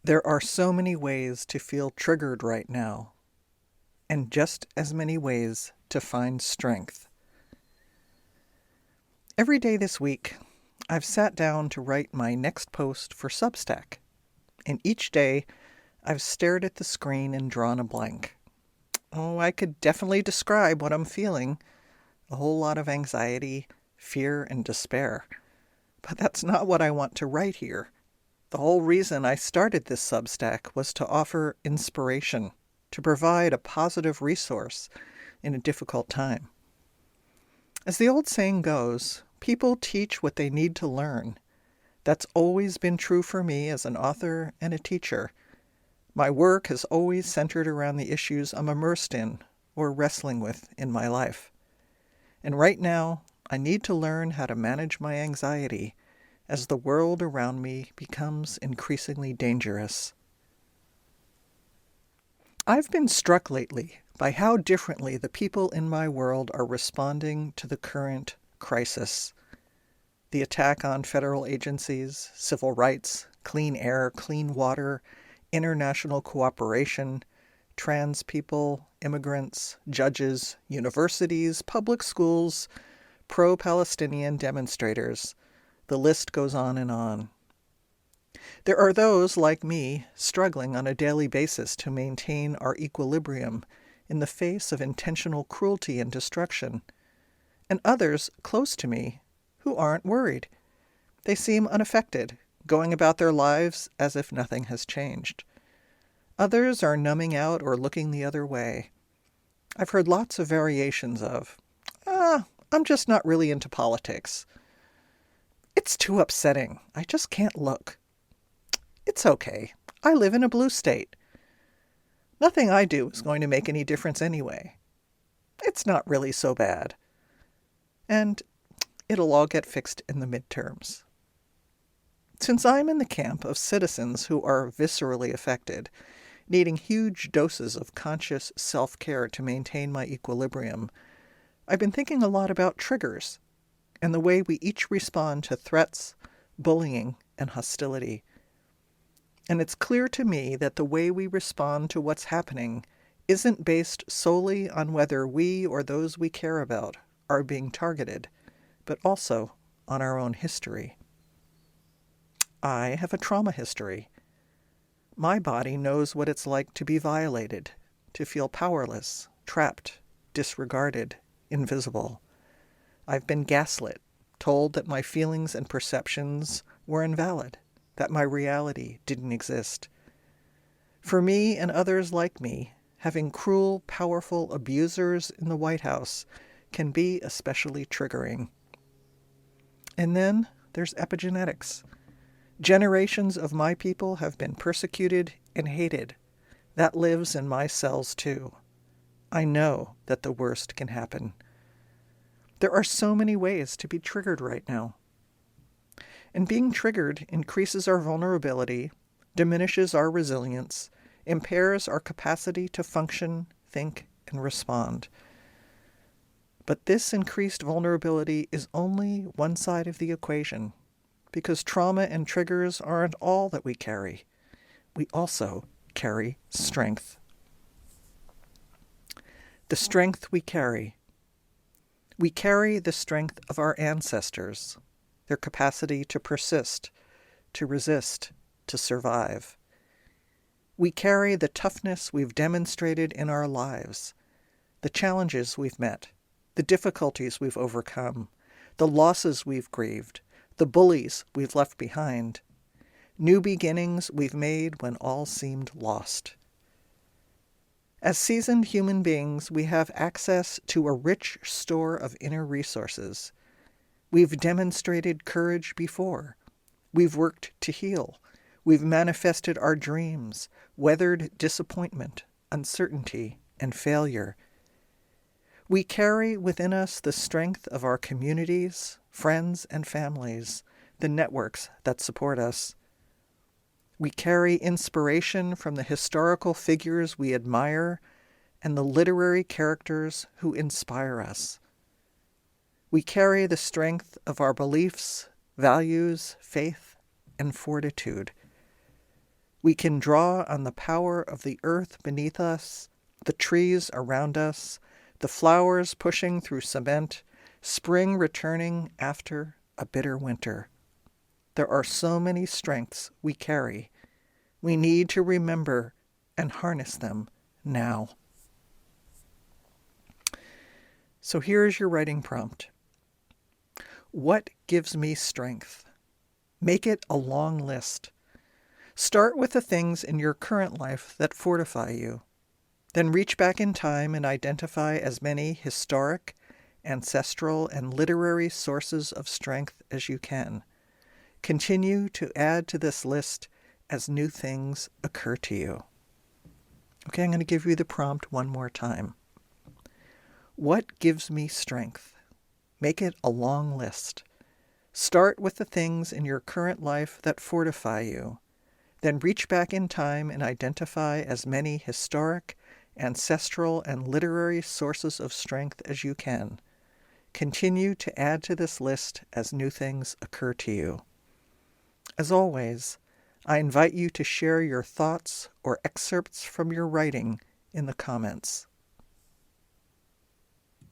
There are so many ways to feel triggered right now, and just as many ways to find strength. Every day this week, I've sat down to write my next post for Substack, and each day I've stared at the screen and drawn a blank. Oh, I could definitely describe what I'm feeling. A whole lot of anxiety, fear, and despair. But that's not what I want to write here. The whole reason I started this Substack was to offer inspiration, to provide a positive resource in a difficult time. As the old saying goes, people teach what they need to learn. That's always been true for me as an author and a teacher. My work has always centered around the issues I'm immersed in or wrestling with in my life. And right now, I need to learn how to manage my anxiety as the world around me becomes increasingly dangerous. I've been struck lately by how differently the people in my world are responding to the current crisis. The attack on federal agencies, civil rights, clean air, clean water, international cooperation, trans people, immigrants, judges, universities, public schools, pro-Palestinian demonstrators. The list goes on and on. There are those, like me, struggling on a daily basis to maintain our equilibrium in the face of intentional cruelty and destruction, and others close to me who aren't worried. They seem unaffected, going about their lives as if nothing has changed. Others are numbing out or looking the other way. I've heard lots of variations of, I'm just not really into politics. It's too upsetting. I just can't look. It's okay. I live in a blue state. Nothing I do is going to make any difference anyway. It's not really so bad. And it'll all get fixed in the midterms. Since I'm in the camp of citizens who are viscerally affected, needing huge doses of conscious self-care to maintain my equilibrium, I've been thinking a lot about triggers and the way we each respond to threats, bullying, and hostility. And it's clear to me that the way we respond to what's happening isn't based solely on whether we or those we care about are being targeted, but also on our own history. I have a trauma history. My body knows what it's like to be violated, to feel powerless, trapped, disregarded, invisible. I've been gaslit, told that my feelings and perceptions were invalid, that my reality didn't exist. For me and others like me, having cruel, powerful abusers in the White House can be especially triggering. And then there's epigenetics. Generations of my people have been persecuted and hated. That lives in my cells too. I know that the worst can happen. There are so many ways to be triggered right now. And being triggered increases our vulnerability, diminishes our resilience, impairs our capacity to function, think, and respond. But this increased vulnerability is only one side of the equation, because trauma and triggers aren't all that we carry. We also carry strength. The strength we carry. We carry the strength of our ancestors, their capacity to persist, to resist, to survive. We carry the toughness we've demonstrated in our lives, the challenges we've met, the difficulties we've overcome, the losses we've grieved, the bullies we've left behind, new beginnings we've made when all seemed lost. As seasoned human beings, we have access to a rich store of inner resources. We've demonstrated courage before. We've worked to heal. We've manifested our dreams, weathered disappointment, uncertainty, and failure. We carry within us the strength of our communities, friends, and families, the networks that support us. We carry inspiration from the historical figures we admire and the literary characters who inspire us. We carry the strength of our beliefs, values, faith, and fortitude. We can draw on the power of the earth beneath us, the trees around us, the flowers pushing through cement, spring returning after a bitter winter. There are so many strengths we carry. We need to remember and harness them now. So here is your writing prompt. What gives me strength? Make it a long list. Start with the things in your current life that fortify you. Then reach back in time and identify as many historic, ancestral, and literary sources of strength as you can. Continue to add to this list as new things occur to you. Okay, I'm going to give you the prompt one more time. What gives me strength? Make it a long list. Start with the things in your current life that fortify you. Then reach back in time and identify as many historic, ancestral, and literary sources of strength as you can. Continue to add to this list as new things occur to you. As always, I invite you to share your thoughts or excerpts from your writing in the comments.